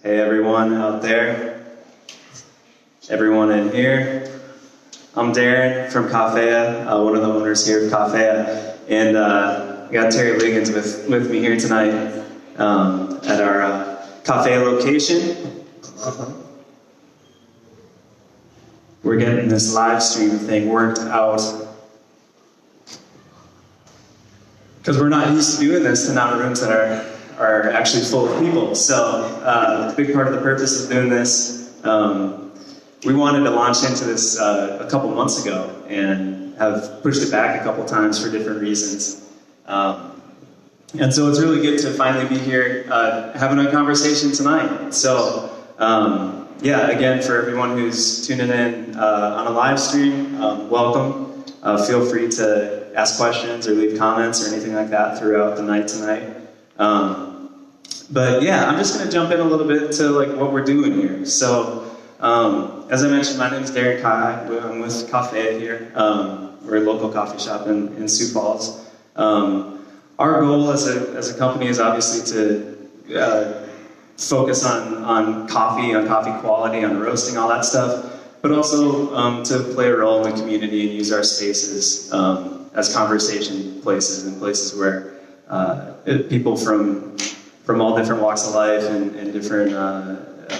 Hey everyone out there, everyone in here. I'm Darin from Coffea, one of the owners here of Coffea, and I got Terry Liggins with me here tonight at our Coffea location. We're getting this live stream thing worked out because we're not used to doing this in our rooms that are actually full of people. So a big part of the purpose of doing this, we wanted to launch into this a couple months ago and have pushed it back a couple times for different reasons. And so it's really good to finally be here having a conversation tonight. So yeah, again, for everyone who's tuning in on a live stream, welcome. Feel free to ask questions or leave comments or anything like that throughout the night tonight. But yeah, I'm just going to jump in a little bit to like what we're doing here. So as I mentioned, my name is Darin. I'm with Coffea here. We're a local coffee shop in Sioux Falls. Our goal as a company is obviously to focus on coffee quality, on roasting, all that stuff, but also to play a role in the community and use our spaces as conversation places and places where people from all different walks of life and different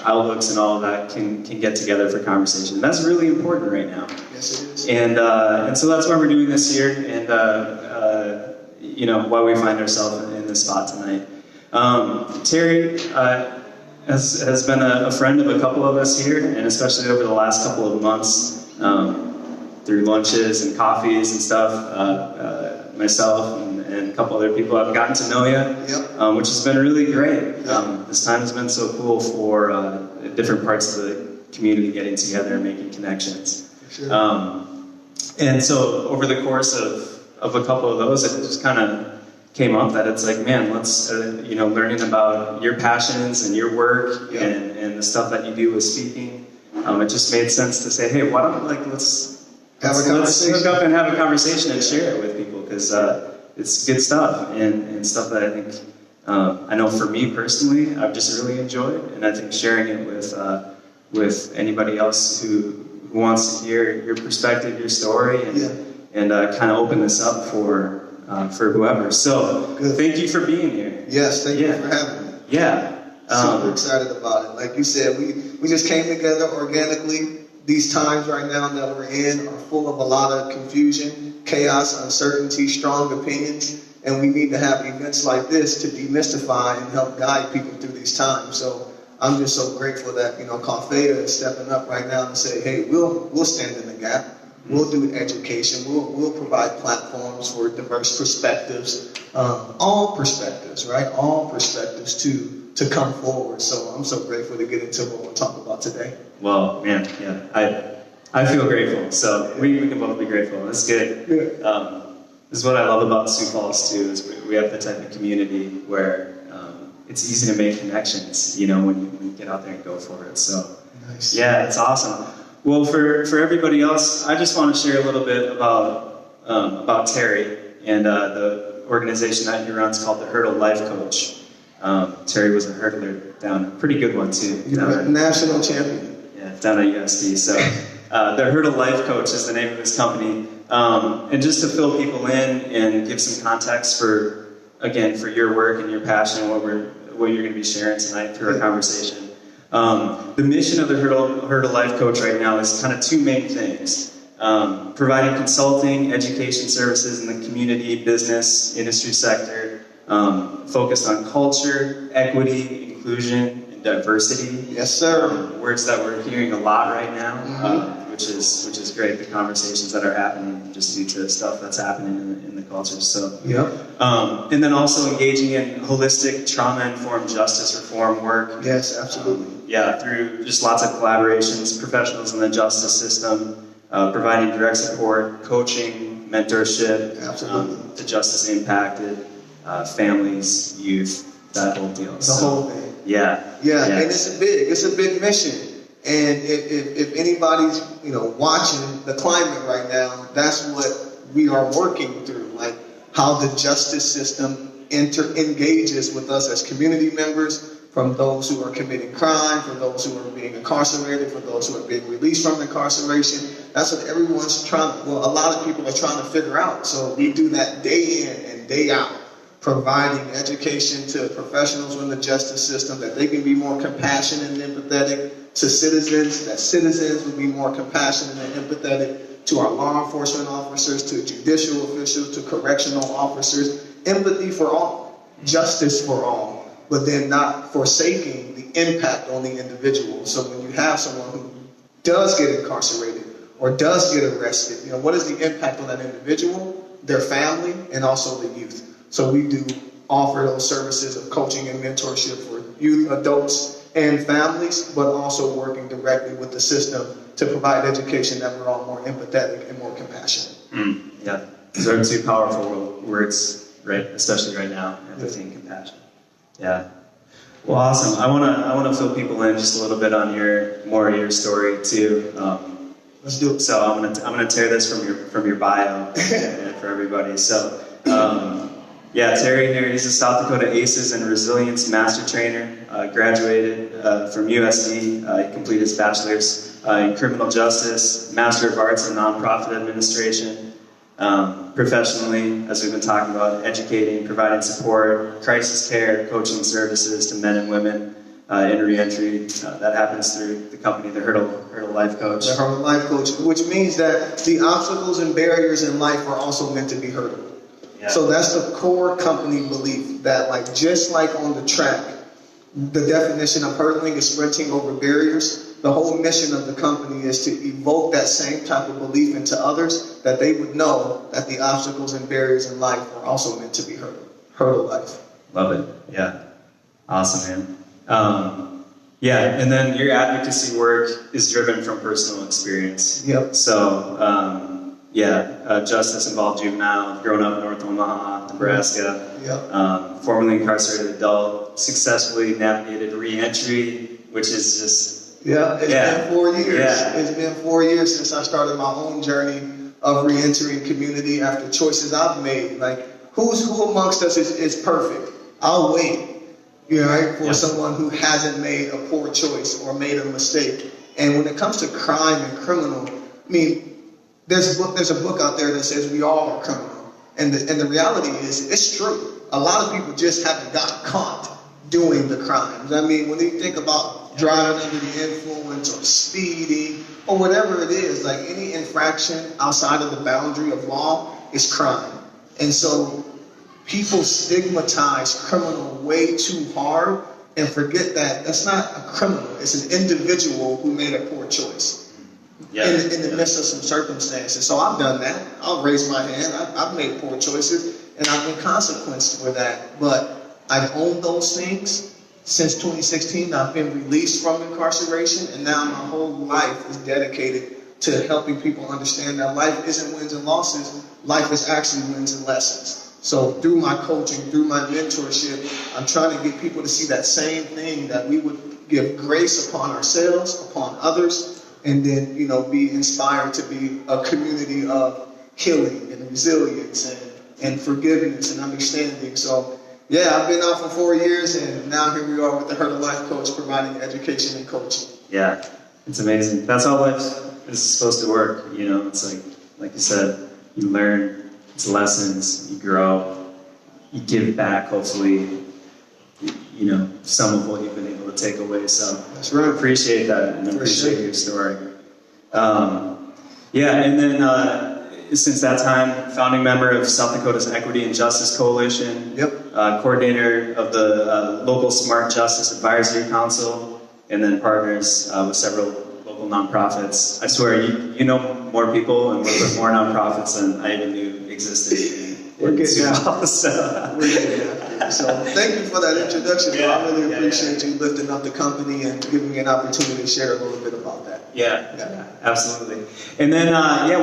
outlooks and all of that can get together for conversation. And that's really important right now. Yes, it is. And so that's why we're doing this here, and you know, why we find ourselves in this spot tonight. Terry has been a friend of a couple of us here, and especially over the last couple of months, through lunches and coffees and stuff, myself and a couple other people have gotten to know you, Yep. Which has been really great. Yep. This time has been so cool for different parts of the community getting together and making connections. Sure. And so over the course of a couple of those, it just kind of came up that it's like, man, let's, you know, learning about your passions and your work. Yep. and the stuff that you do with speaking, it just made sense to say, hey, why don't let's hook up and have a conversation and share it with people, because it's good stuff and stuff that I think, I know for me personally, I've just really enjoyed, and I think sharing it with anybody else who wants to hear your perspective, your story, and kind of open this up for whoever. So Good. Thank you for being here. Yes, thank you for having me. Yeah. Super excited about it. Like you said, we just came together organically. These times right now that we're in are full of a lot of confusion, chaos, uncertainty, strong opinions, and we need to have events like this to demystify and help guide people through these times. So I'm just so grateful that, you know, Coffea is stepping up right now and say, hey, we'll stand in the gap. We'll do education. We'll provide platforms for diverse perspectives, all perspectives, right? All perspectives to come forward. So I'm so grateful to get into what we'll talk about today. Well, man, yeah, I feel grateful. So we can both be grateful. That's good. Yeah. This is what I love about Sioux Falls too. Is we have the type of community where it's easy to make connections. You know, when you get out there and go for it. So Nice. yeah, it's awesome. Well, for everybody else, I just want to share a little bit about Terry and the organization that he runs called the Hurdle Life Coach. Terry was a hurdler down, a pretty good one too. You're a national champion. Yeah, down at USD. So the Hurdle Life Coach is the name of his company. And just to fill people in and give some context for your work and your passion, what you're going to be sharing tonight through our conversation. The mission of the Hurdle Life Coach right now is kind of two main things. Providing consulting, education services in the community, business, industry sector, focused on culture, equity, inclusion, and diversity. Yes, sir. Words that we're hearing a lot right now, which is great. The conversations that are happening just due to stuff that's happening in the culture. So, Yep. And then also engaging in holistic trauma-informed justice reform work. Yes, absolutely. Yeah, through just lots of collaborations, professionals in the justice system, providing direct support, coaching, mentorship, Absolutely. to justice impacted families, youth, that whole deal. The whole thing. Yeah. Yeah, and it's a big mission. And if anybody's, you know, watching the climate right now, that's what we are working through. Like how the justice system engages with us as community members, from those who are committing crime, from those who are being incarcerated, from those who are being released from incarceration. That's what everyone's a lot of people are trying to figure out. So we do that day in and day out, providing education to professionals in the justice system that they can be more compassionate and empathetic to citizens, that citizens will be more compassionate and empathetic to our law enforcement officers, to judicial officials, to correctional officers. Empathy for all, justice for all, but then not forsaking the impact on the individual. So when you have someone who does get incarcerated or does get arrested, what is the impact on that individual, their family, and also the youth? So we do offer those services of coaching and mentorship for youth, adults, and families, but also working directly with the system to provide education that we're all more empathetic and more compassionate. Yeah, those are two powerful words, right? Especially right now, empathy and compassion. Yeah. Well, awesome. I wanna fill people in just a little bit on more of your story too. Let's do it. So I'm gonna tear this from your bio for everybody. So. Yeah, Terry here, he's a South Dakota ACEs and Resilience Master Trainer, graduated from USD. He completed his bachelor's in criminal justice, Master of Arts in nonprofit administration. Professionally, as we've been talking about, educating, providing support, crisis care, coaching services to men and women in reentry. That happens through the company, the Hurdle Life Coach. The Hurdle Life Coach, which means that the obstacles and barriers in life are also meant to be hurdled. Yeah. So that's the core company belief that, just like on the track, the definition of hurdling is sprinting over barriers. The whole mission of the company is to evoke that same type of belief into others, that they would know that the obstacles and barriers in life are also meant to be hurdled. Hurdle life. Love it. Yeah. Awesome, man. Yeah, and then your advocacy work is driven from personal experience. Yep. So, justice involved juvenile, grown up in North Omaha, Nebraska. Yep. Formerly incarcerated adult, successfully navigated reentry, which is just... It's been 4 years. Yeah. It's been 4 years since I started my own journey of reentering community after choices I've made. Who amongst us is perfect? I'll wait, for someone who hasn't made a poor choice or made a mistake. And when it comes to crime and criminal, there's a book out there that says we all are criminal. And the reality is, it's true. A lot of people just haven't gotten caught doing the crimes. When you think about driving under the influence or speeding or whatever it is, any infraction outside of the boundary of law is crime. And so people stigmatize criminal way too hard and forget that that's not a criminal. It's an individual who made a poor choice. In the midst of some circumstances. So I've done that. I'll raise my hand. I've made poor choices, and I've been consequenced for that. But I've owned those things. Since 2016, I've been released from incarceration, and now my whole life is dedicated to helping people understand that life isn't wins and losses. Life is actually wins and lessons. So through my coaching, through my mentorship, I'm trying to get people to see that same thing, that we would give grace upon ourselves, upon others, and then, be inspired to be a community of healing and resilience and forgiveness and understanding. So, I've been out for 4 years, and now here we are with the Hurdle Life Coach providing education and coaching. Yeah, it's amazing. That's how life is supposed to work. It's like you said, you learn, it's lessons, you grow, you give back, hopefully, some of what you've been able to take away. So that's right. Appreciate that, and appreciate your story. And then since that time, founding member of South Dakota's Equity and Justice Coalition. Yep. Coordinator of the local Smart Justice Advisory Council, and then partners with several local nonprofits. I swear, you know more people and work with more nonprofits than I even knew existed. We're getting out. So thank you for that introduction. I really appreciate you lifting up the company and giving me an opportunity to share a little bit about that. Yeah, absolutely. And then,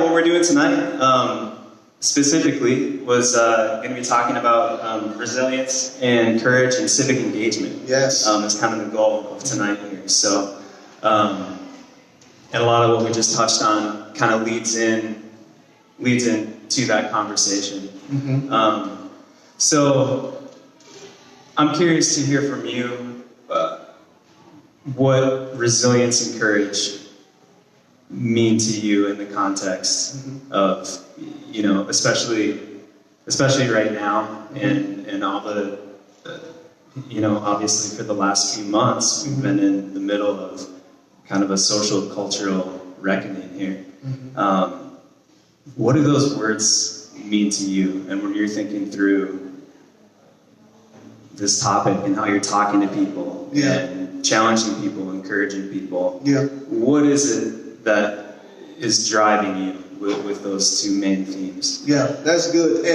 what we're doing tonight specifically was going to be talking about resilience and courage and civic engagement. Yes. It's kind of the goal of tonight here. So, and a lot of what we just touched on kind of leads into that conversation. Mm-hmm. So I'm curious to hear from you. what resilience and courage mean to you in the context of, you know, especially right now, and all the, you know, obviously for the last few months, we've been in the middle of kind of a social cultural reckoning here. What do those words mean to you? And when you're thinking through this topic and how you're talking to people and challenging people, encouraging people, what is it that is driving you with those two main themes? Yeah, that's good.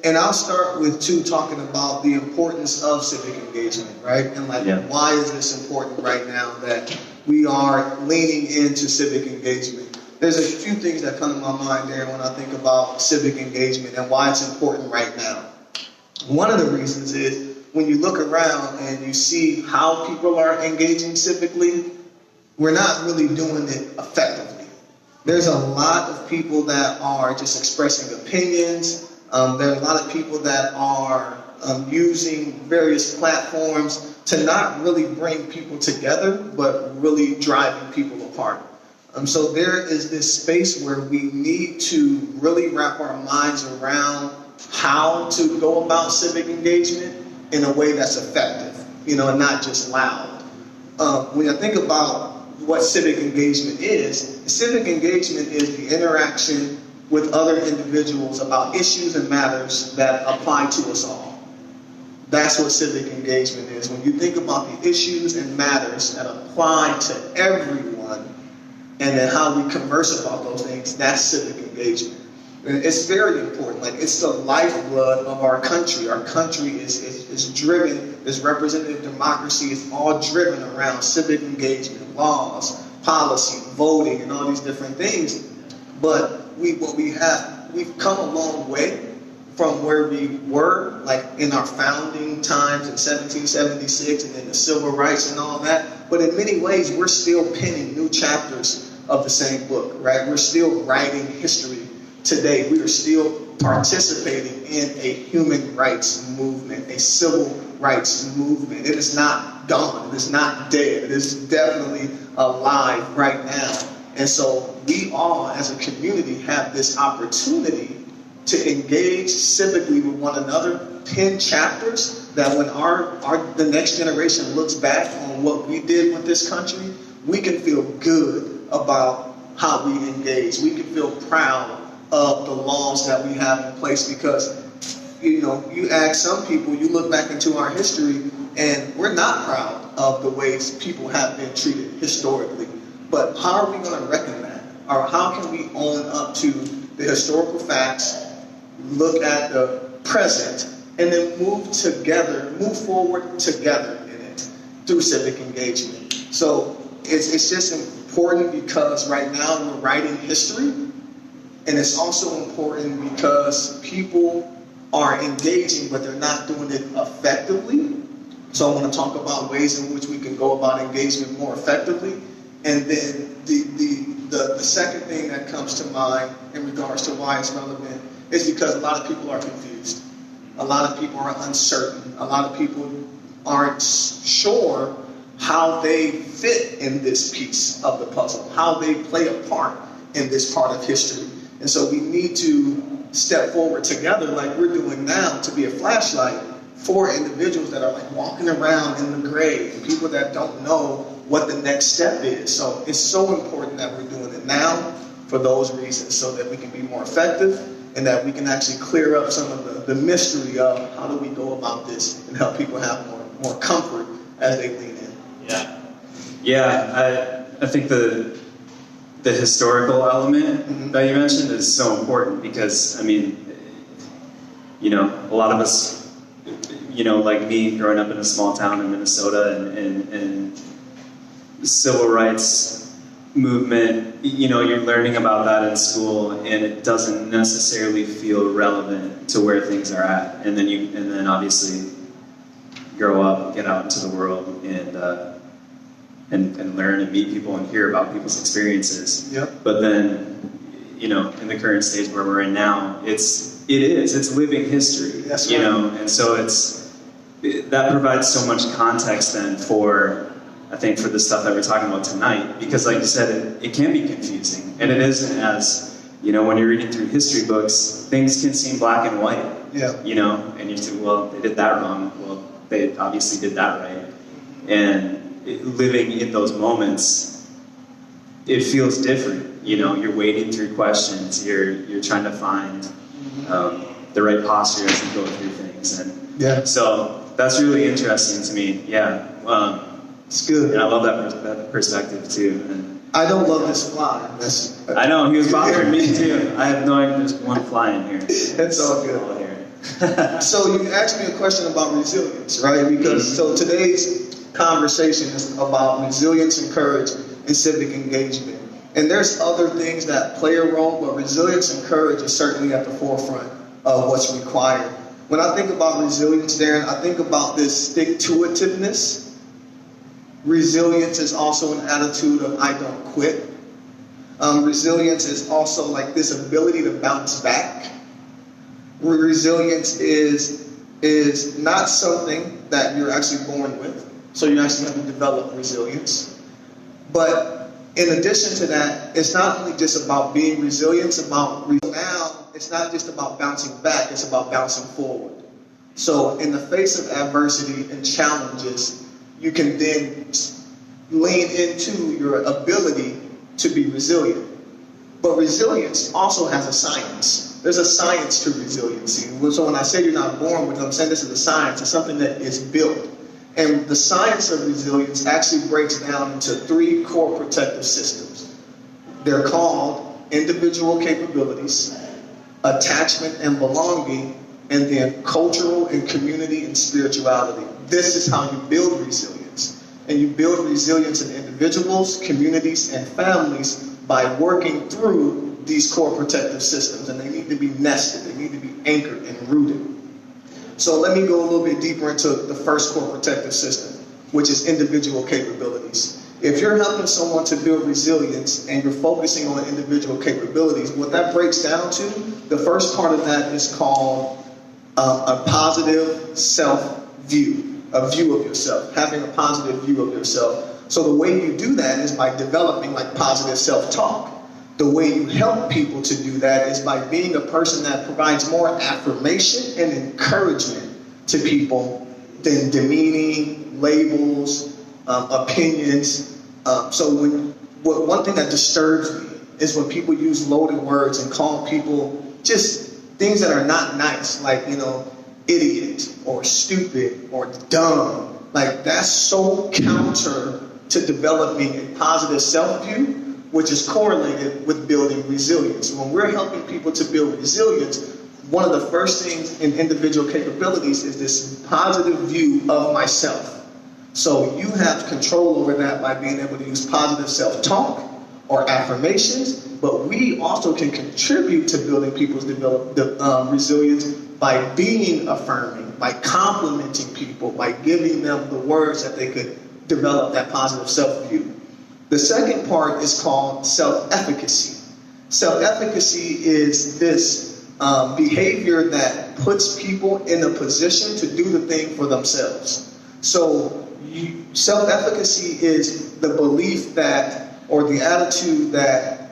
And I'll start with talking about the importance of civic engagement, right? And why is this important right now that we are leaning into civic engagement? There's a few things that come to my mind there when I think about civic engagement and why it's important right now. One of the reasons is when you look around and you see how people are engaging civically, we're not really doing it effectively. There's a lot of people that are just expressing opinions. There are a lot of people that are using various platforms to not really bring people together, but really driving people apart. So there is this space where we need to really wrap our minds around how to go about civic engagement in a way that's effective, you know, and not just loud. When I think about what civic engagement is the interaction with other individuals about issues and matters that apply to us all. That's what civic engagement is. When you think about the issues and matters that apply to everyone, and then how we converse about those things, that's civic engagement. And it's very important. Like, it's the lifeblood of our country. Our country is driven, this representative democracy is all driven around civic engagement, laws, policy, voting, and all these different things. But we've come a long way from where we were, like in our founding times in 1776 and then the civil rights and all that. But in many ways, we're still penning new chapters of the same book, right? We're still writing history today. We are still participating in a human rights movement, a civil rights movement. It is not gone. It is not dead. It is definitely alive right now. And so we all, as a community, have this opportunity to engage civically with one another, pen chapters that when the next generation looks back on what we did with this country, we can feel good about how we engage. We can feel proud of the laws that we have in place because, you know, you ask some people, you look back into our history, and we're not proud of the ways people have been treated historically. But how are we going to reckon that? Or how can we own up to the historical facts, look at the present, and then move forward together in it through civic engagement? So it's just important because right now we're writing history, and it's also important because people are engaging, but they're not doing it effectively. So I want to talk about ways in which we can go about engagement more effectively. And then the second thing that comes to mind in regards to why it's relevant is because a lot of people are confused. A lot of people are uncertain. A lot of people aren't sure how they fit in this piece of the puzzle, how they play a part in this part of history. And so we need to step forward together like we're doing now to be a flashlight for individuals that are like walking around in the gray and people that don't know what the next step is. So it's so important that we're doing it now for those reasons so that we can be more effective and that we can actually clear up some of the mystery of how do we go about this and help people have more comfort as they lean in. Yeah, I think the historical element that you mentioned is so important because, I mean, you know, a lot of us, you know, like me growing up in a small town in Minnesota and the civil rights movement, you know, you're learning about that in school and it doesn't necessarily feel relevant to where things are at. And then obviously grow up, get out into the world and learn and meet people and hear about people's experiences. Yep. But then, you know, in the current stage where we're in now, it's living history. That's you right. know, and so that provides so much context then for I think, for the stuff that we're talking about tonight, because like you said, it can be confusing, and it isn't as, you know, when you're reading through history books, things can seem black and white, you know, and you say, well, they did that wrong, well, they obviously did that right, and living in those moments, it feels different, you know, you're wading through questions, you're trying to find the right posture as you go through things, and so that's really interesting to me, It's good. And I love that perspective too. And I don't love this fly. I know, he was bothering me too. I have no idea, there's one fly in here. It's all good. So you asked me a question about resilience, right? Because so today's conversation is about resilience and courage and civic engagement. And there's other things that play a role, but resilience and courage is certainly at the forefront of what's required. When I think about resilience, Darin, I think about this stick-to-itiveness. Resilience is also an attitude of I don't quit. Resilience is also like this ability to bounce back. Resilience is not something that you're actually born with. So you actually have to develop resilience. But in addition to that, it's not only just about being resilient, it's about now it's not just about bouncing back, it's about bouncing forward. So in the face of adversity and challenges, you can then lean into your ability to be resilient. But resilience also has a science. There's a science to resiliency. So when I say you're not born with it, I'm saying this is a science. It's something that is built. And the science of resilience actually breaks down into 3 core protective systems. They're called individual capabilities, attachment and belonging, and then cultural and community and spirituality. This is how you build resilience. And you build resilience in individuals, communities, and families by working through these core protective systems. And they need to be nested. They need to be anchored and rooted. So let me go a little bit deeper into the first core protective system, which is individual capabilities. If you're helping someone to build resilience and you're focusing on individual capabilities, what that breaks down to, the first part of that is called a positive self-view, a view of yourself, having a positive view of yourself. So the way you do that is by developing like positive self-talk. The way you help people to do that is by being a person that provides more affirmation and encouragement to people than demeaning, labels, opinions. So one thing that disturbs me is when people use loaded words and call people just things that are not nice, like, you know, idiot or stupid or dumb. Like, that's so counter to developing a positive self-view, which is correlated with building resilience. When we're helping people to build resilience, one of the first things in individual capabilities is this positive view of myself. So you have control over that by being able to use positive self-talk or affirmations, but we also can contribute to building people's resilience by being affirming, by complimenting people, by giving them the words that they could develop that positive self-view. The second part is called self-efficacy. Self-efficacy is this behavior that puts people in a position to do the thing for themselves. So self-efficacy is the belief that, or the attitude that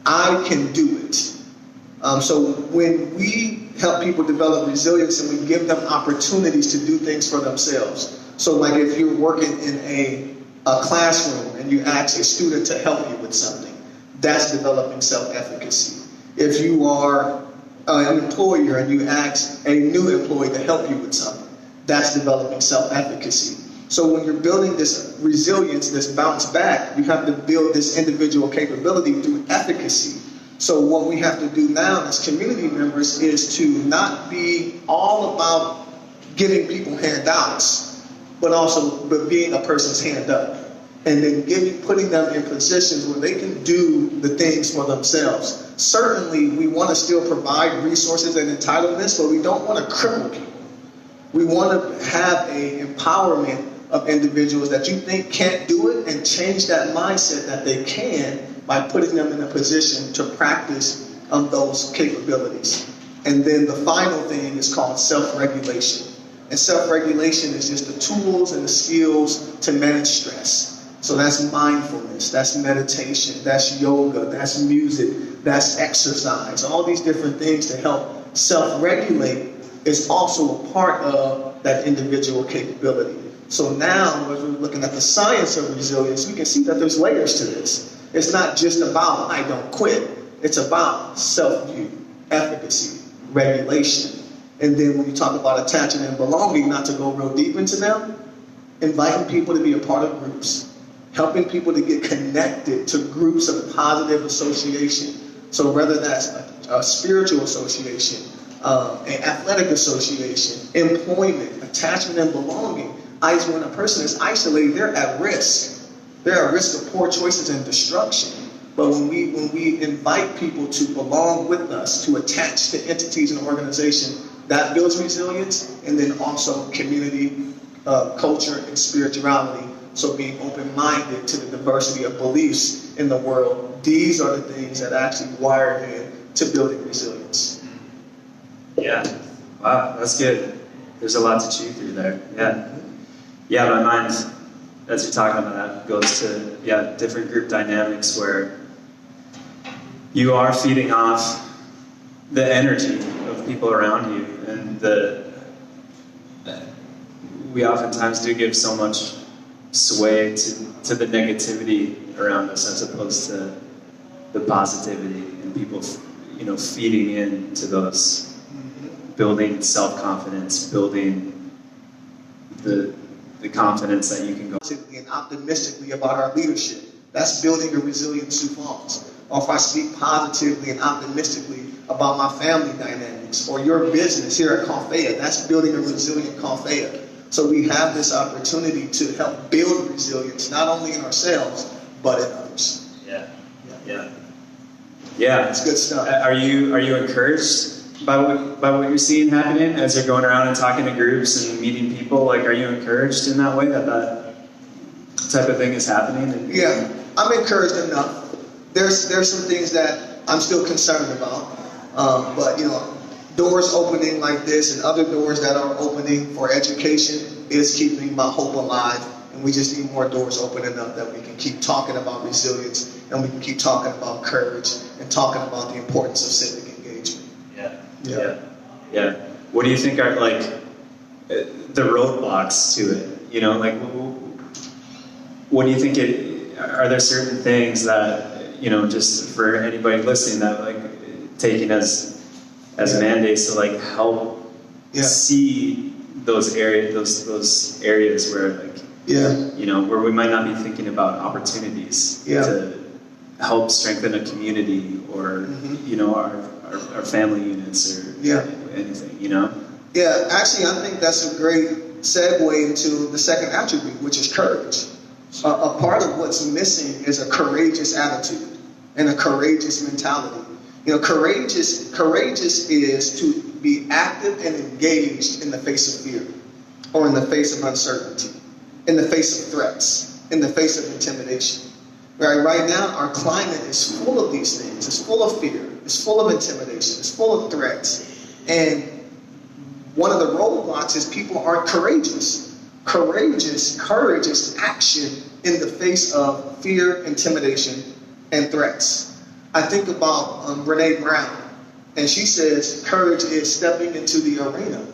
I can do it. So when we help people develop resilience and we give them opportunities to do things for themselves. So like if you're working in a classroom and you ask a student to help you with something, that's developing self-efficacy. If you are an employer and you ask a new employee to help you with something, that's developing self-efficacy. So when you're building this resilience, this bounce back, you have to build this individual capability through efficacy. So what we have to do now as community members is to not be all about giving people handouts, but being a person's hand up. And then putting them in positions where they can do the things for themselves. Certainly, we want to still provide resources and entitlements, but we don't want to cripple people. We want to have an empowerment of individuals that you think can't do it and change that mindset that they can by putting them in a position to practice those capabilities. And then the final thing is called self-regulation. And self-regulation is just the tools and the skills to manage stress. So that's mindfulness, that's meditation, that's yoga, that's music, that's exercise. All these different things to help self-regulate is also a part of that individual capability. So now, as we're looking at the science of resilience, we can see that there's layers to this. It's not just about I don't quit. It's about self-view, efficacy, regulation. And then when you talk about attachment and belonging, not to go real deep into them, inviting people to be a part of groups, helping people to get connected to groups of positive association. So whether that's a spiritual association, an athletic association, employment, attachment and belonging. When a person is isolated, they're at risk. They're at risk of poor choices and destruction. But when we invite people to belong with us, to attach to entities and organizations, that builds resilience, and then also community, culture, and spirituality. So being open-minded to the diversity of beliefs in the world, these are the things that actually wire in to building resilience. Yeah. Wow, that's good. There's a lot to chew through there. Yeah. Yeah, my mind, as you're talking about that, goes to, different group dynamics where you are feeding off the energy of people around you, and we oftentimes do give so much sway to the negativity around us as opposed to the positivity, and people, feeding into those, building self-confidence, building the confidence that you can go. And optimistically about our leadership. That's building a resilient Sioux Falls. Or if I speak positively and optimistically about my family dynamics, or your business here at Coffea, that's building a resilient Coffea. So we have this opportunity to help build resilience, not only in ourselves, but in others. Yeah. It's good stuff. Are you encouraged by what you're seeing happening as you're going around and talking to groups and meeting people? Like, are you encouraged in that way that type of thing is happening? Yeah, I'm encouraged enough. There's some things that I'm still concerned about, but doors opening like this and other doors that are opening for education is keeping my hope alive. And we just need more doors opening up that we can keep talking about resilience, and we can keep talking about courage and talking about the importance of civic engagement. Yeah. What do you think are the roadblocks to it? What do you think are there certain things that, just for anybody listening, that taking as mandates to help see those areas where where we might not be thinking about opportunities to help strengthen a community or our family units or anything, Yeah, actually, I think that's a great segue into the second attribute, which is courage. A part of what's missing is a courageous attitude and a courageous mentality. Courageous is to be active and engaged in the face of fear, or in the face of uncertainty, in the face of threats, in the face of intimidation. Right now, our climate is full of these things. It's full of fear. It's full of intimidation. It's full of threats. And one of the roadblocks is people aren't courageous. Courage is action in the face of fear, intimidation, and threats. I think about Brene Brown, and she says courage is stepping into the arena,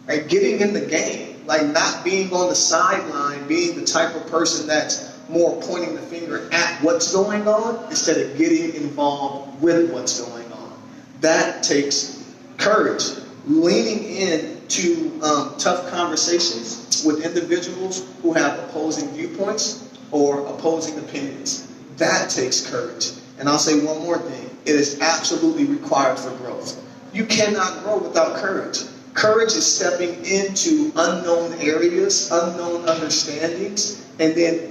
right? Getting in the game, not being on the sideline, being the type of person that's more pointing the finger at what's going on instead of getting involved with what's going on. That takes courage. Leaning in to tough conversations with individuals who have opposing viewpoints or opposing opinions. That takes courage. And I'll say one more thing. It is absolutely required for growth. You cannot grow without courage. Courage is stepping into unknown areas, unknown understandings, and then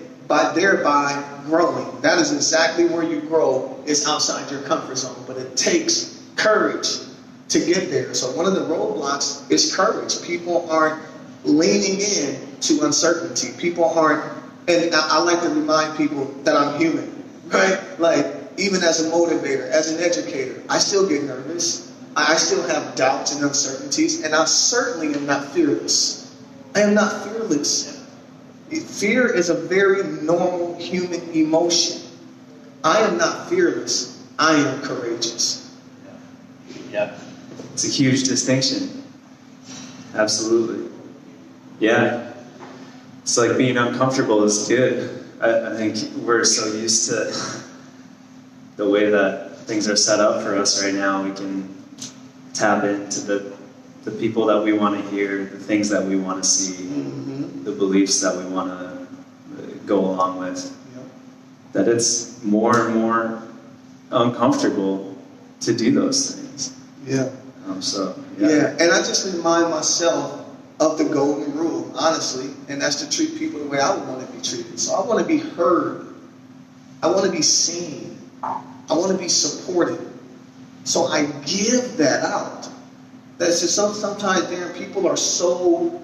thereby growing. That is exactly where you grow, is outside your comfort zone. But it takes courage to get there. So one of the roadblocks is courage. People aren't leaning in to uncertainty. People aren't, and I like to remind people that I'm human, right? Even as a motivator, as an educator, I still get nervous. I still have doubts and uncertainties, and I certainly am not fearless. I am not fearless. Fear is a very normal human emotion. I am not fearless. I am courageous. Yeah. It's a huge distinction. Absolutely. Yeah. It's like being uncomfortable is good. I think we're so used to the way that things are set up for us right now. We can tap into the people that we want to hear, the things that we want to see, the beliefs that we want to go along with. That it's more and more uncomfortable to do those things. Yeah. Yeah, and I just remind myself of the golden rule, honestly, and that's to treat people the way I would want to be treated. So I want to be heard. I want to be seen. I want to be supported. So I give that out. That's just sometimes, Darren, people are so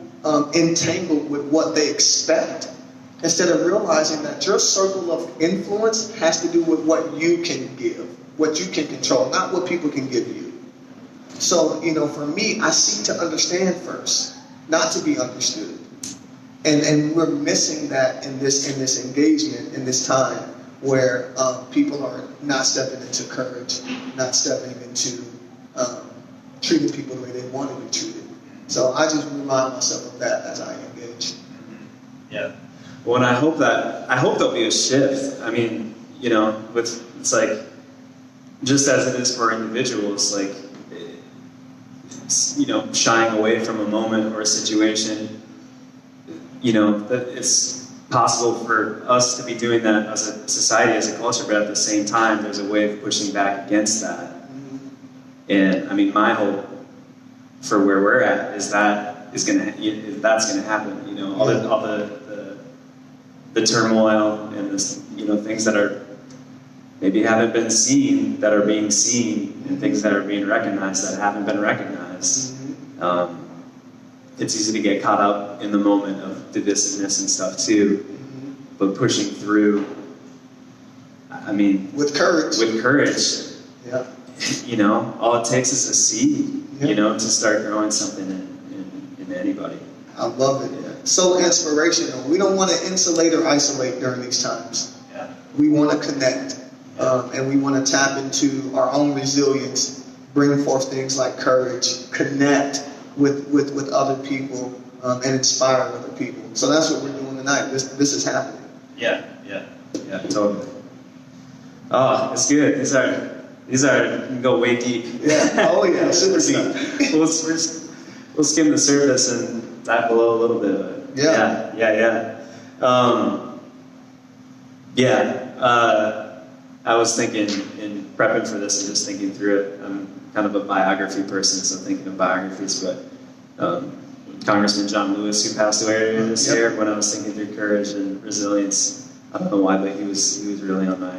entangled with what they expect instead of realizing that your circle of influence has to do with what you can give, what you can control, not what people can give you. So, for me, I seek to understand first, not to be understood. And we're missing that in this engagement, in this time, where people are not stepping into courage, not stepping into treating people the way they want to be treated. So I just remind myself of that as I engage. Yeah. Well, and I hope there'll be a shift. I mean, it's like, just as it is for individuals, like, shying away from a moment or a situation, that it's possible for us to be doing that as a society, as a culture, but at the same time, there's a way of pushing back against that. And I mean, my hope for where we're at is that's going to happen. All the turmoil and this, things that are maybe haven't been seen that are being seen, and things that are being recognized that haven't been recognized. It's easy to get caught up in the moment of divisiveness and stuff too, but pushing through. I mean, with courage. Yeah. All it takes is a seed, to start growing something in anybody. I love it. Yeah. So inspirational. We don't want to insulate or isolate during these times. Yeah. We want to connect, and we want to tap into our own resilience, bring forth things like courage, connect with other people, and inspire other people. So that's what we're doing tonight. This is happening. Yeah, totally. Oh, it's good. These are can go way deep. Yeah. Oh yeah, super deep. We'll skim the surface and dive below a little bit of it. Yeah. I was thinking in prepping for this and just thinking through it. I'm kind of a biography person, so thinking of biographies. But Congressman John Lewis, who passed away earlier this year, when I was thinking through courage and resilience, I don't know why, but he was really on my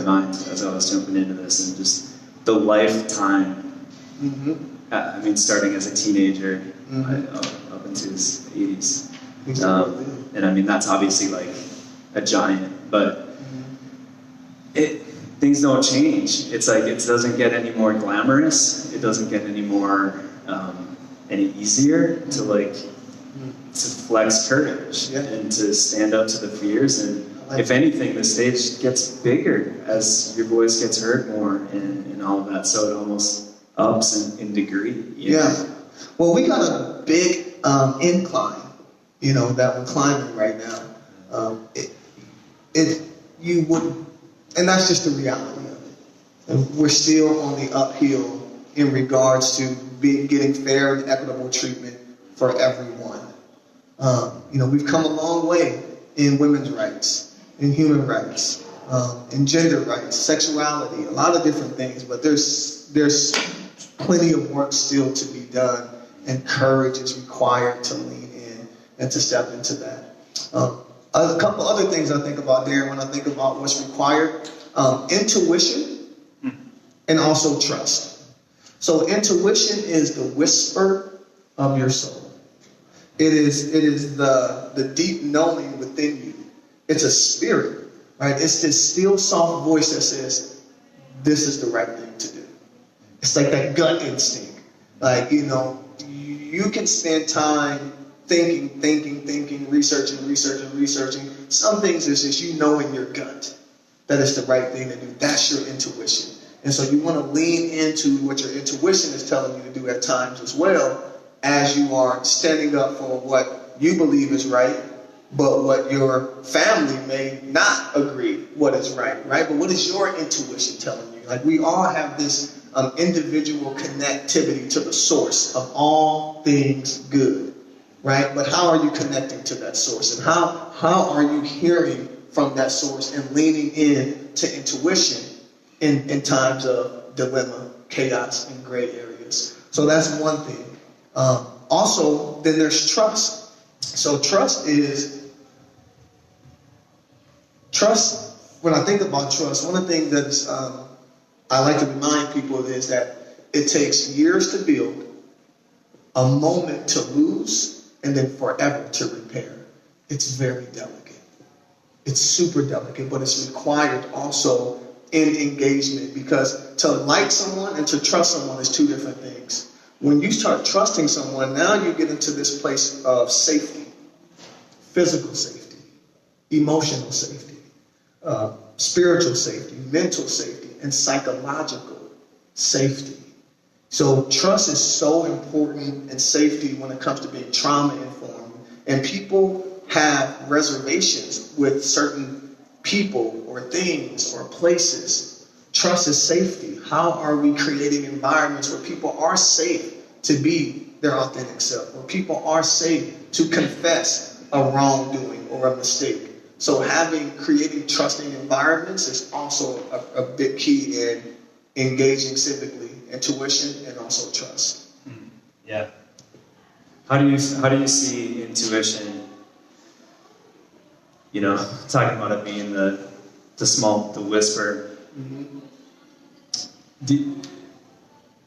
mind as I was jumping into this, and just the lifetime. I mean, starting as a teenager up into his 80s, and I mean that's obviously like a giant, but things don't change. It's like it doesn't get any more glamorous. It doesn't get any more any easier to flex courage and to stand up to the fears. And if anything, the stage gets bigger as your voice gets heard more and all of that. So it almost ups in degree. Yeah. Well, we got a big incline, that we're climbing right now. And that's just the reality of it. And we're still on the uphill in regards to getting fair and equitable treatment for everyone. We've come a long way in women's rights, in human rights, in gender rights, sexuality, a lot of different things, but there's plenty of work still to be done, and courage is required to lean in and to step into that. A couple other things I think about there when I think about what's required: intuition and also trust. So intuition is the whisper of your soul. It is the deep knowing within you. It's a spirit, right? It's this still soft voice that says, this is the right thing to do. It's like that gut instinct. You can spend time thinking, researching. Some things is just you know in your gut that it's the right thing to do. That's your intuition. And so you want to lean into what your intuition is telling you to do at times as well, as you are standing up for what you believe is right, but what your family may not agree what is right? But what is your intuition telling you? Like, we all have this individual connectivity to the source of all things good, right? But how are you connecting to that source? And how are you hearing from that source and leaning in to intuition in times of dilemma, chaos, and gray areas? So that's one thing. Also, then there's trust. So trust, when I think about trust, one of the things that I like to remind people of is that it takes years to build, a moment to lose, and then forever to repair. It's very delicate. It's super delicate, but it's required also in engagement, because to like someone and to trust someone is two different things. When you start trusting someone, now you get into this place of safety, physical safety, emotional safety, spiritual safety, mental safety, and psychological safety. So trust is so important, and safety when it comes to being trauma informed. And people have reservations with certain people or things or places. Trust is safety. How are we creating environments where people are safe to be their authentic self, where people are safe to confess a wrongdoing or a mistake? So creating trusting environments is also a big key in engaging civically, intuition and also trust. Yeah. How do you see intuition? You know, talking about it being the whisper. Mm-hmm.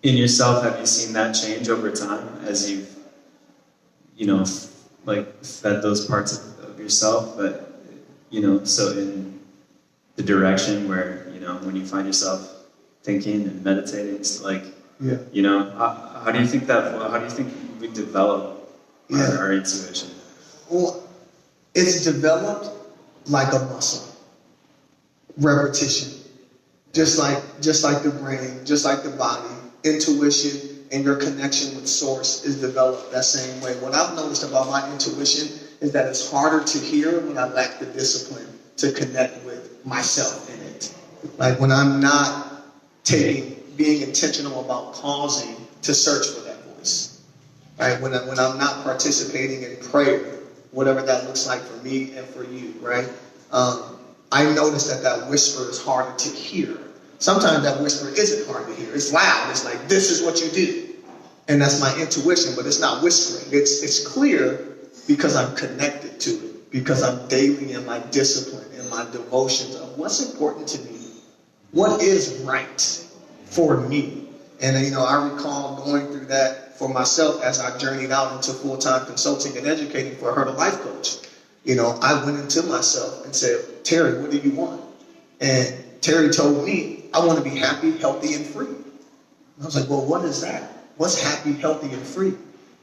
In yourself, have you seen that change over time as you've, fed those parts of yourself? But, so in the direction where, when you find yourself thinking and meditating, it's like, how do you think we develop our intuition? Well, it's developed like a muscle. Repetition. Just like the brain, just like the body, intuition and your connection with source is developed that same way. What I've noticed about my intuition is that it's harder to hear when I lack the discipline to connect with myself in it. Like when I'm not being intentional about pausing to search for that voice. Right? When I'm not participating in prayer, whatever that looks like for me and for you, right? I notice that whisper is harder to hear. Sometimes that whisper isn't hard to hear. It's loud. It's like, this is what you do. And that's my intuition, but it's not whispering. It's clear because I'm connected to it, because I'm daily in my discipline, in my devotions of what's important to me, what is right for me. And, I recall going through that for myself as I journeyed out into full-time consulting and educating for a Heard of Life coach. I went into myself and said, Terry, what do you want? And Terry told me, I want to be happy, healthy, and free. And I was like, well, what is that? What's happy, healthy, and free?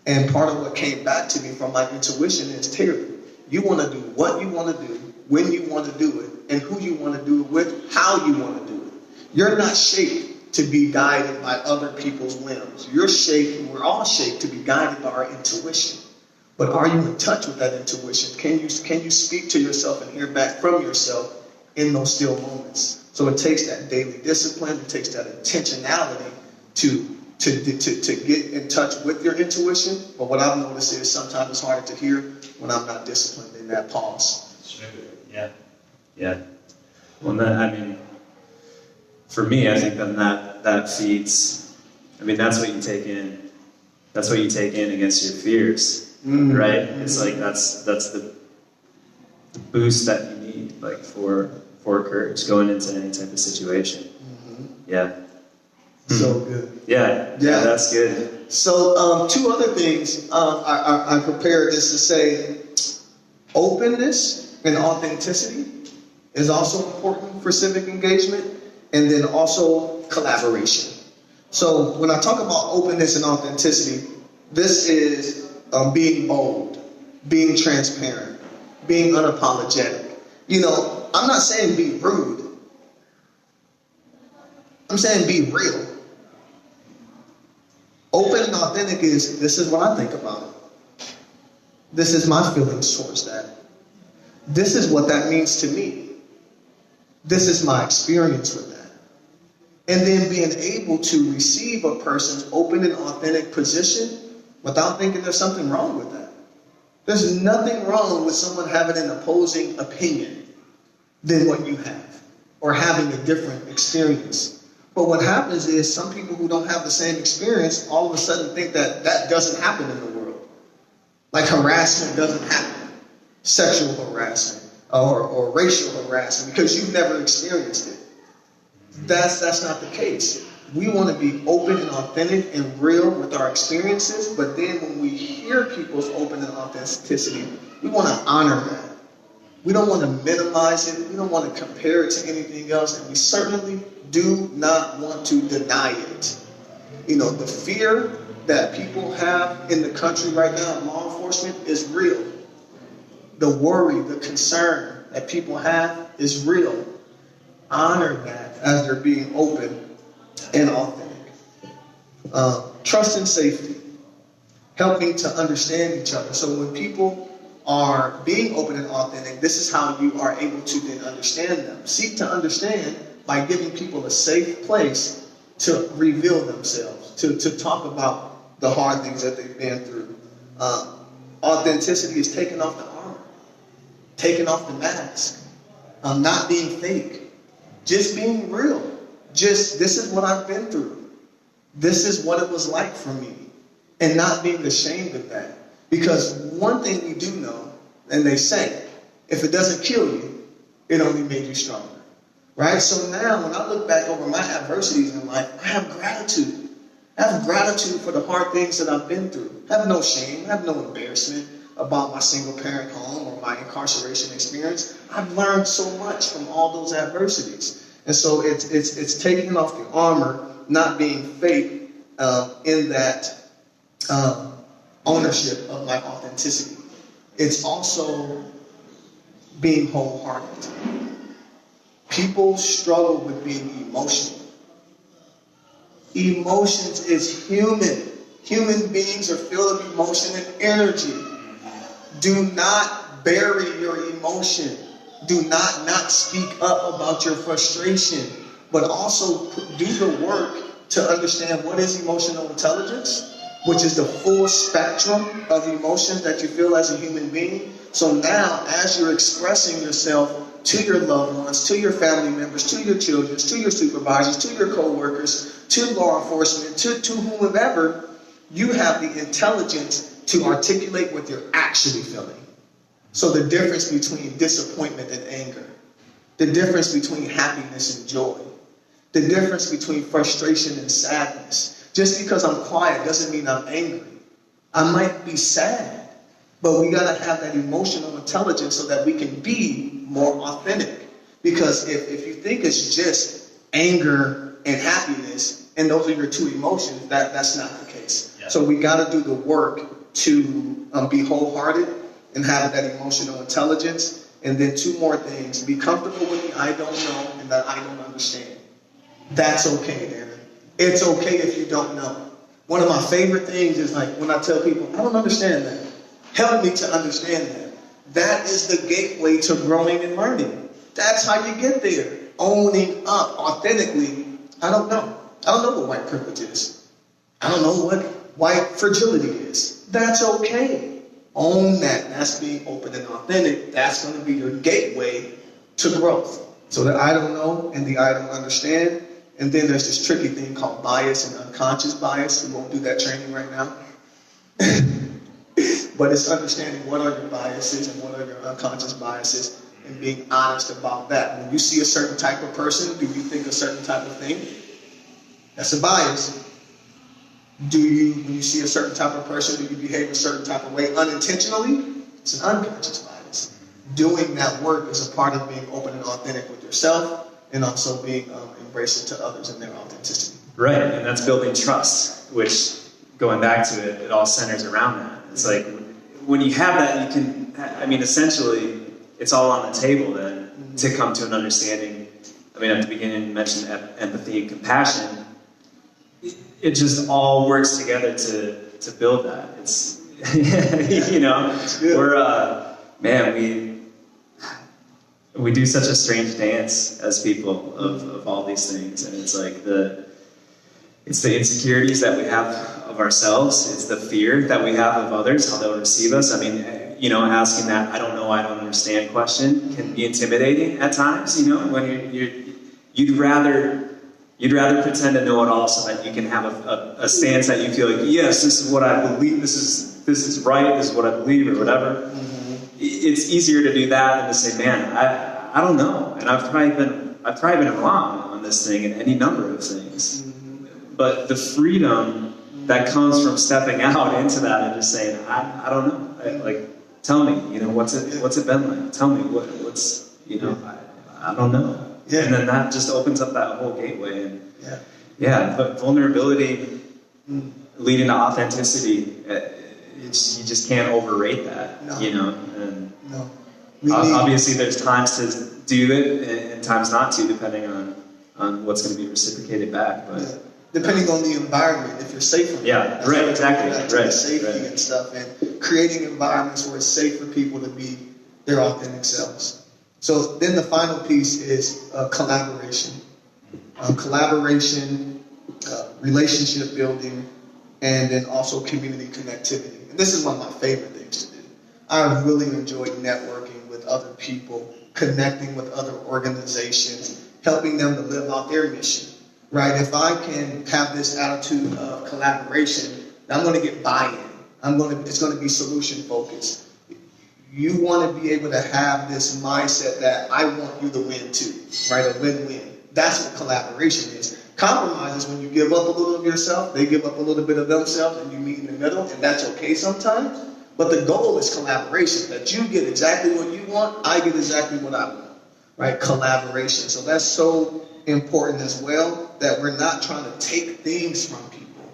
And part of what came back to me from my intuition is, Terry, you want to do what you want to do, when you want to do it, and who you want to do it with, how you want to do it. You're not shaped to be guided by other people's whims. You're shaped, and we're all shaped to be guided by our intuition. But are you in touch with that intuition? Can you speak to yourself and hear back from yourself in those still moments? So it takes that daily discipline, it takes that intentionality to get in touch with your intuition. But what I've noticed is sometimes it's harder to hear when I'm not disciplined in that pause. Sure. Yeah. Well, for me, I think then that feeds. That's what you take in. That's what you take in against your fears. Mm-hmm. Right? It's like that's the boost that you need, like for courage going into any type of situation. Mm-hmm. Yeah. So good. Yeah, that's good. So two other things I prepared this to say: openness and authenticity is also important for civic engagement, and then also collaboration. So when I talk about openness and authenticity, this is being bold. being transparent, being unapologetic. You know, I'm not saying be rude. I'm saying be real. Open and authentic is, this is what I think about it. This is my feelings towards that. This is what that means to me. This is my experience with that. And then being able to receive a person's open and authentic position without thinking there's something wrong with that. There's nothing wrong with someone having an opposing opinion than what you have, or having a different experience. But what happens is some people who don't have the same experience all of a sudden think that that doesn't happen in the world. Like harassment doesn't happen. Sexual harassment or racial harassment because you've never experienced it. That's not the case. We want to be open and authentic and real with our experiences, but then when we hear people's open and authenticity, we want to honor that. We don't want to minimize it. We don't want to compare it to anything else, and we certainly do not want to deny it. You know, the fear that people have in the country right now in law enforcement is real. The worry, the concern that people have is real. Honor that as they're being open and authentic. Trust and safety. Helping to understand each other. So when people are being open and authentic, this is how you are able to then understand them. Seek to understand by giving people a safe place to reveal themselves, to talk about the hard things that they've been through. Authenticity is taking off the armor, taking off the mask, not being fake, just being real. Just, this is what I've been through. This is what it was like for me. And not being ashamed of that. Because one thing we do know, and they say, if it doesn't kill you, it only made you stronger. Right? So now when I look back over my adversities in life, I have gratitude. I have gratitude for the hard things that I've been through. I have no shame. I have no embarrassment about my single parent home or my incarceration experience. I've learned so much from all those adversities. And so it's taking off the armor, not being fake in that ownership of my authenticity. It's also being wholehearted. People struggle with being emotional. Emotions is human. Human beings are filled with emotion and energy. Do not bury your emotion. Do not speak up about your frustration, but also do the work to understand what is emotional intelligence, which is the full spectrum of emotions that you feel as a human being. So now, as you're expressing yourself to your loved ones, to your family members, to your children, to your supervisors, to your co-workers, to law enforcement, to whomever, you have the intelligence to articulate what you're actually feeling. So the difference between disappointment and anger, the difference between happiness and joy, the difference between frustration and sadness. Just because I'm quiet doesn't mean I'm angry. I might be sad, but we got to have that emotional intelligence so that we can be more authentic. Because if you think it's just anger and happiness, and those are your two emotions, that's not the case. Yeah. So we got to do the work to be wholehearted and have that emotional intelligence. And then two more things. Be comfortable with the I don't know and that I don't understand. That's okay, Darin. It's okay if you don't know. One of my favorite things is like when I tell people, I don't understand that. Help me to understand that. That is the gateway to growing and learning. That's how you get there. Owning up authentically. I don't know. I don't know what white privilege is. I don't know what white fragility is. That's okay. Own that. That's being open and authentic. That's going to be your gateway to growth. So the I don't know and the I don't understand. And then there's this tricky thing called bias and unconscious bias. We won't do that training right now. But it's understanding what are your biases and what are your unconscious biases and being honest about that. When you see a certain type of person, do you think a certain type of thing? That's a bias. When you see a certain type of person, do you behave a certain type of way unintentionally? It's an unconscious bias. Doing that work is a part of being open and authentic with yourself and also being embracing to others in their authenticity. Right, and that's building trust, which, going back to it, it all centers around that. It's like, when you have that, you can, I mean, essentially, it's all on the table then to come to an understanding. I mean, at the beginning, you mentioned empathy and compassion. It just all works together to build that. It's, you know, we're, man, we do such a strange dance as people of all these things. And it's like it's the insecurities that we have of ourselves. It's the fear that we have of others, how they'll receive us. I mean, you know, asking that I don't know, I don't understand question can be intimidating at times, you know, when you'd rather pretend to know it all so that you can have a stance that you feel like, yes, this is what I believe, this is right, this is what I believe, or whatever. It's easier to do that than to say, man, I don't know, and I've probably been wrong on this thing and any number of things. But the freedom that comes from stepping out into that and just saying, I don't know, like, tell me, you know, what's it been like? Tell me what's, you know, I don't know. Yeah. And then that just opens up that whole gateway. And but vulnerability leading to authenticity, you just can't overrate that, you know. And obviously there's times to do it and times not to, depending on what's going to be reciprocated back. But depending on the environment, if you're safe from safety and stuff, and creating environments where it's safe for people to be their authentic selves. So then the final piece is collaboration. Relationship building, and then also community connectivity. And this is one of my favorite things to do. I really enjoy networking with other people, connecting with other organizations, helping them to live out their mission. Right? If I can have this attitude of collaboration, I'm going to get buy-in. It's going to be solution focused. You want to be able to have this mindset that I want you to win too, right? A win-win. That's what collaboration is. Compromise is when you give up a little of yourself, they give up a little bit of themselves, and you meet in the middle, and that's okay sometimes. But the goal is collaboration, that you get exactly what you want, I get exactly what I want, right? Collaboration. So that's so important as well, that we're not trying to take things from people.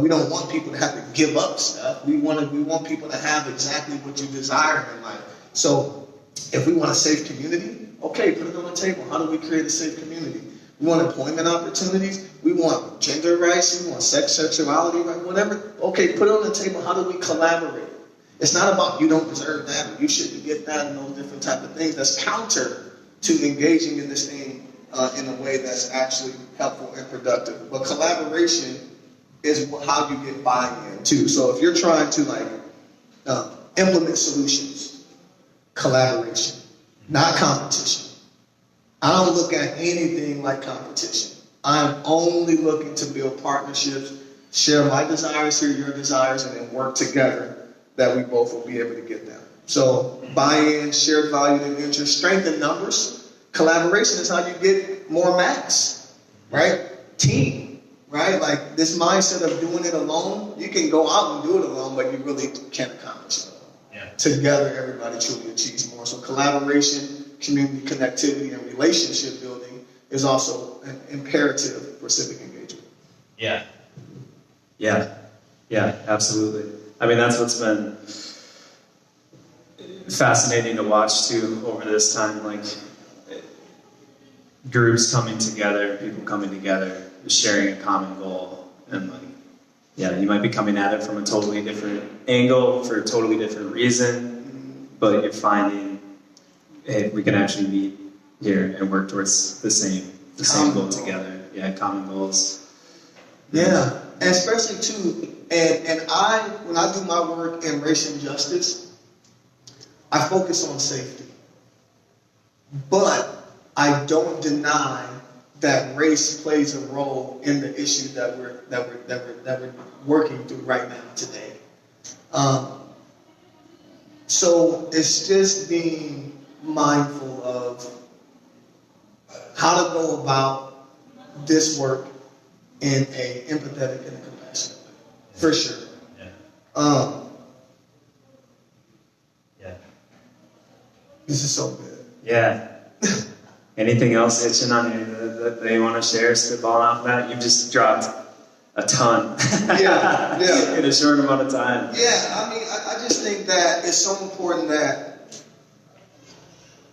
We don't want people to have to give up stuff. We want people to have exactly what you desire in life. So if we want a safe community, okay, put it on the table. How do we create a safe community? We want employment opportunities. We want gender rights. We want sexuality, right? Whatever. Okay, put it on the table. How do we collaborate? It's not about you don't deserve that or you shouldn't get that and those different type of things. That's counter to engaging in this thing in a way that's actually helpful and productive. But collaboration is how you get buy-in too. So if you're trying to implement solutions, collaboration, not competition. I don't look at anything like competition. I'm only looking to build partnerships, share my desires, share your desires, and then work together that we both will be able to get them. So buy-in, shared value and interest, strength in numbers. Collaboration is how you get more max, right? Team, right? Like this mindset of doing it alone, you can go out and do it alone, but you really can't accomplish it alone. Yeah. Together, everybody truly achieves more. So collaboration, community connectivity, and relationship building is also an imperative for civic engagement. Yeah, absolutely. I mean, that's what's been fascinating to watch too over this time, like groups coming together, people coming together, sharing a common goal, and you might be coming at it from a totally different angle for a totally different reason, but you're finding, hey, we can actually meet here and work towards the same goal together. Yeah, common goals. Yeah, and especially too, and when I do my work in race and justice, I focus on safety, but I don't deny that race plays a role in the issue that we're working through right now today. So it's just being mindful of how to go about this work in a empathetic and compassionate way, for sure. This is so good. Yeah. Anything else itching on you that you want to share, spitball off that? You've just dropped a ton. Yeah. In a short amount of time. Yeah, I mean, I just think that it's so important that,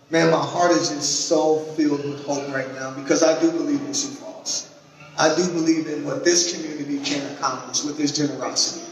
man, my heart is just so filled with hope right now because I do believe in Sioux Falls. I do believe in what this community can accomplish with this generosity,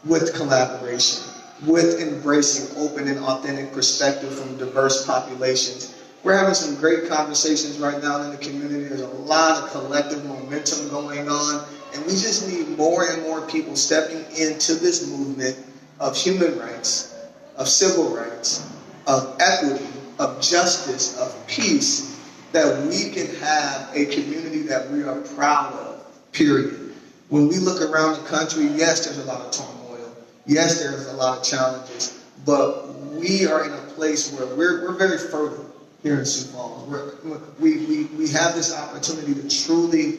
with collaboration, with embracing open and authentic perspective from diverse populations. We're having some great conversations right now in the community. There's a lot of collective momentum going on, and we just need more and more people stepping into this movement of human rights, of civil rights, of equity, of justice, of peace, that we can have a community that we are proud of, period. When we look around the country, yes, there's a lot of turmoil. Yes, there's a lot of challenges, but we are in a place where we're very fertile here in Sioux Falls. We have this opportunity to truly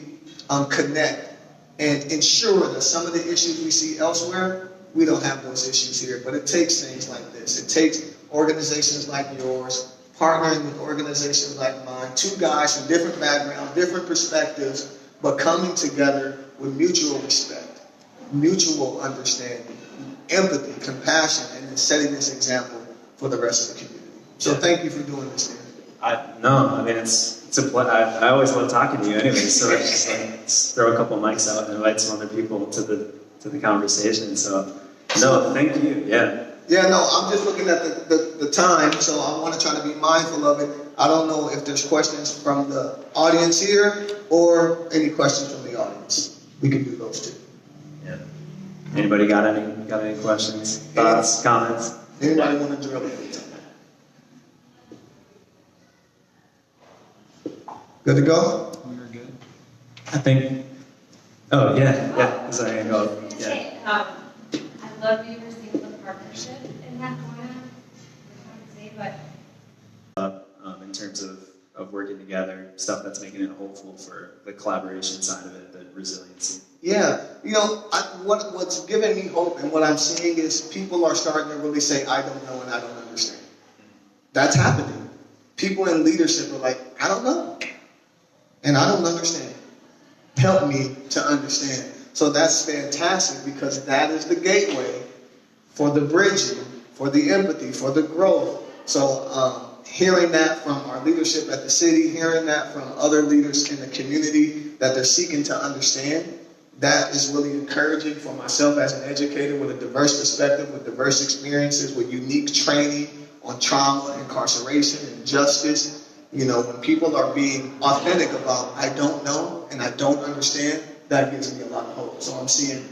connect and ensure that some of the issues we see elsewhere, we don't have those issues here. But it takes things like this. It takes organizations like yours, partnering with organizations like mine, two guys from different backgrounds, different perspectives, but coming together with mutual respect, mutual understanding, empathy, compassion, and then setting this example for the rest of the community. So thank you for doing this, Dan. It's a pleasure. I always love talking to you anyway, so it's just like, let's throw a couple mics out and invite some other people to the conversation. So, no, thank you. Yeah. Yeah, no, I'm just looking at the time, so I want to try to be mindful of it. I don't know if there's questions from the audience here or any questions from the audience. We can do those too. Yeah. Anybody got any questions, thoughts, comments? Anybody want to drill it? Good to go? We're good. I think. Oh yeah. Is that go? Yeah. I love you for seeing the partnership in that going on. In terms of working together, stuff that's making it hopeful for the collaboration side of it, the resiliency. Yeah, what's giving me hope and what I'm seeing is people are starting to really say, I don't know and I don't understand. That's happening. People in leadership are like, I don't know. And I don't understand. Help me to understand. So that's fantastic because that is the gateway for the bridging, for the empathy, for the growth. So hearing that from our leadership at the city, hearing that from other leaders in the community that they're seeking to understand, that is really encouraging for myself as an educator with a diverse perspective, with diverse experiences, with unique training on trauma, incarceration, and justice. When people are being authentic about, I don't know and I don't understand, that gives me a lot of hope. So I'm seeing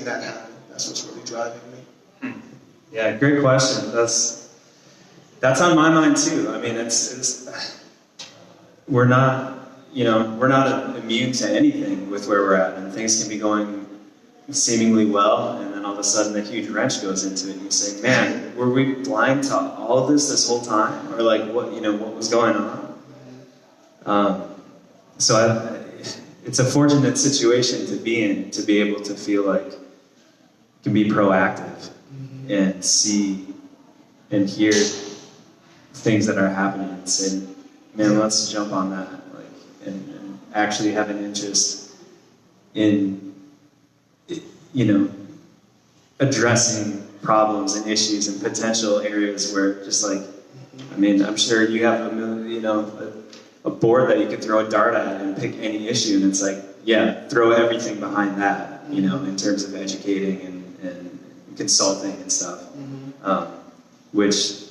that happen. That's what's really driving me. Yeah, great question. That's on my mind too. I mean, we're not immune to anything with where we're at, and things can be going seemingly well, and then all of a sudden a huge wrench goes into it, and you say, man, were we blind to all of this whole time? Or like, what was going on? It's a fortunate situation to be in, to be able to feel like you can be proactive and see and hear things that are happening and say, man, let's jump on that, and actually have an interest in addressing problems and issues and potential areas where just like, I mean, I'm sure you have a board that you could throw a dart at and pick any issue, and it's like, yeah, throw everything behind that, in terms of educating and consulting and stuff, which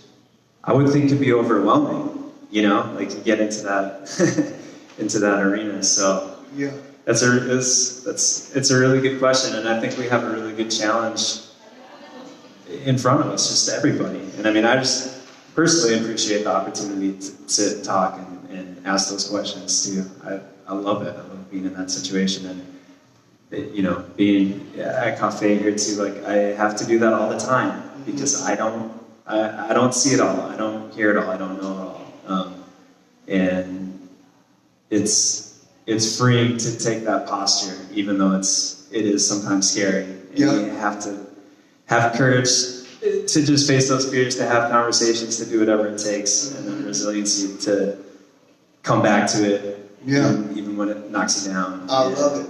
I would think could be overwhelming, like to get into that into that arena. So yeah. It's a really good question, and I think we have a really good challenge in front of us, just everybody. And I mean, I just personally appreciate the opportunity to sit and talk and ask those questions too. I love it. I love being in that situation, and being at Coffea here too. Like, I have to do that all the time because I don't see it all. I don't hear it all. I don't know it all. And it's freeing to take that posture, even though it is sometimes scary. And you have to have courage to just face those fears, to have conversations, to do whatever it takes, and then resiliency to come back to it, even when it knocks you down. I love it.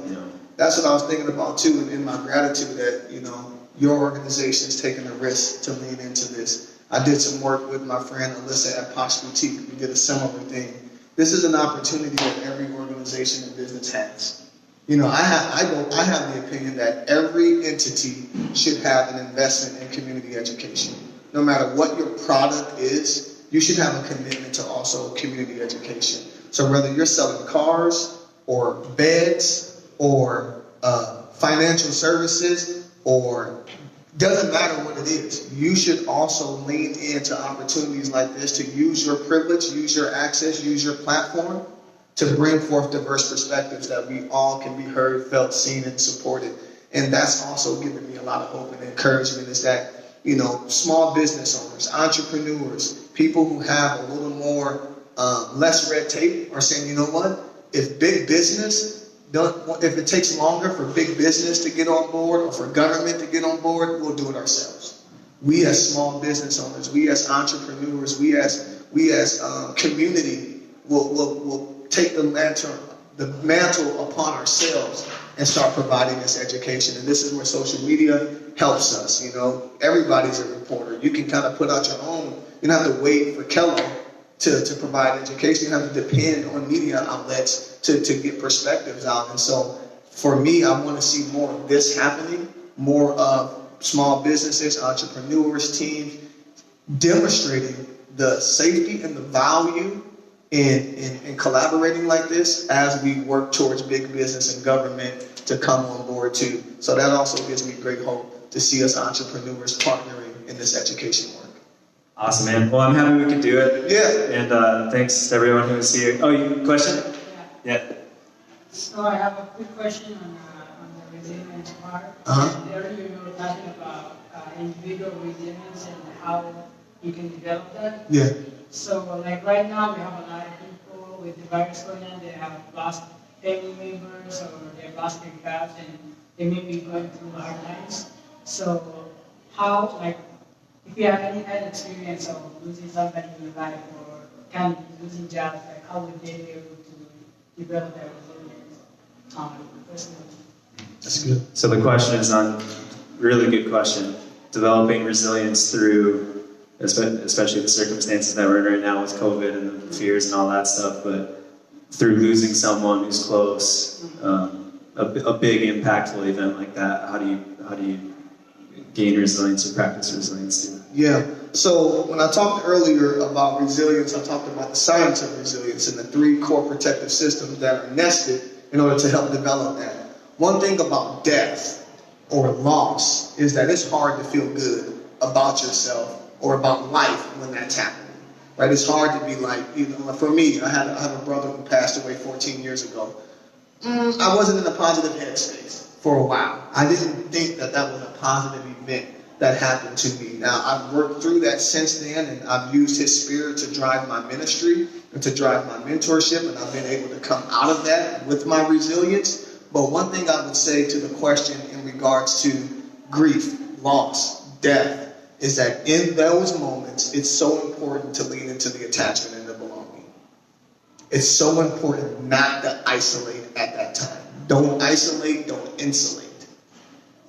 that's what I was thinking about too, and in my gratitude that, you know, your organization is taking a risk to lean into this. I did some work with my friend Alyssa at Posh Boutique. We did a similar thing. This is an opportunity that every organization and business has. You know, I have the opinion that every entity should have an investment in community education. No matter what your product is, you should have a commitment to also community education. So whether you're selling cars or beds or financial services, or doesn't matter what it is, you should also lean into opportunities like this to use your privilege, use your access, use your platform to bring forth diverse perspectives that we all can be heard, felt, seen, and supported. And that's also given me a lot of hope and encouragement, is that, you know, small business owners, entrepreneurs, people who have a little more less red tape are saying, you know what, if big business if it takes longer for big business to get on board or for government to get on board, we'll do it ourselves. We as small business owners, we as entrepreneurs, we as community will take the mantle upon ourselves and start providing this education. And this is where social media helps us. You know, everybody's a reporter. You can kind of put out your own. You don't have to wait for Kellogg to provide education. You have to depend on media outlets to get perspectives out. And so for me, I want to see more of this happening, more of small businesses, entrepreneurs, teams, demonstrating the safety and the value in collaborating like this as we work towards big business and government to come on board too. So that also gives me great hope to see us entrepreneurs partnering in this education work. Awesome, man. Well, I'm happy we could do it. Yeah. And thanks to everyone who was here. Oh, you question? Yeah. So I have a quick question on the resilience part. There you were talking about individual resilience and how you can develop that. Yeah. So like right now we have a lot of people with the virus going on, they have lost family members or they've lost their jobs and they may be going through hard times. So how, like, if you have any kind of experience of losing somebody in your life or kind of losing jobs, like how would they be able to develop their resilience personally? That's good. So the question is really good question. Developing resilience through, especially the circumstances that we're in right now with COVID and the fears and all that stuff, but through losing someone who's close, a big impactful event like that, how do you gain resilience or practice resilience too? Yeah. So when I talked earlier about resilience, I talked about the science of resilience and the 3 core protective systems that are nested in order to help develop that. One thing about death or loss is that it's hard to feel good about yourself or about life when that's happening. Right? It's hard to be like, you know, for me, I have a brother who passed away 14 years ago. I wasn't in a positive headspace for a while. I didn't think that was a positive event that happened to me. Now, I've worked through that since then, and I've used his spirit to drive my ministry and to drive my mentorship, and I've been able to come out of that with my resilience. But one thing I would say to the question in regards to grief, loss, death, is that in those moments, it's so important to lean into the attachment and the belonging. It's so important not to isolate at that time. Don't isolate, don't insulate.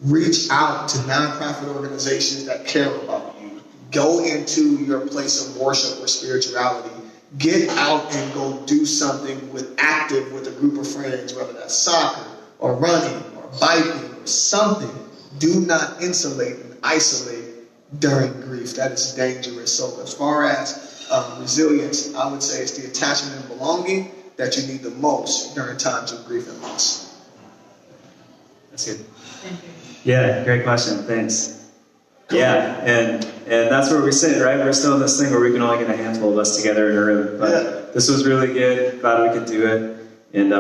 Reach out to nonprofit organizations that care about you. Go into your place of worship or spirituality. Get out and go do something active with a group of friends, whether that's soccer or running or biking or something. Do not insulate and isolate during grief. That is dangerous. So as far as resilience, I would say it's the attachment and belonging that you need the most during times of grief and loss. That's good. Thank you. Yeah, great question. Thanks. Cool. Yeah, and that's where we sit, right? We're still in this thing where we can only get a handful of us together in a room. But This was really good. Glad we could do it. And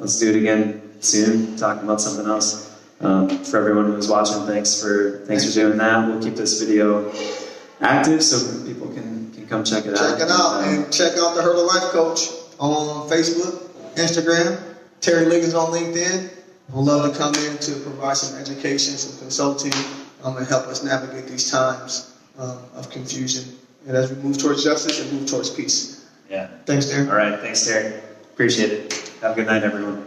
let's do it again soon, talking about something else. For everyone who was watching, thanks for doing that. We'll keep this video active so people can come check it out. Check it out, and check out the Hurdle Life Coach on Facebook, Instagram, Terry Liggins on LinkedIn. We'd love to come in to provide some education, some consulting, and help us navigate these times of confusion. And as we move towards justice and move towards peace. Yeah. Thanks, Darin. All right. Thanks, Terry. Appreciate it. Have a good night, everyone.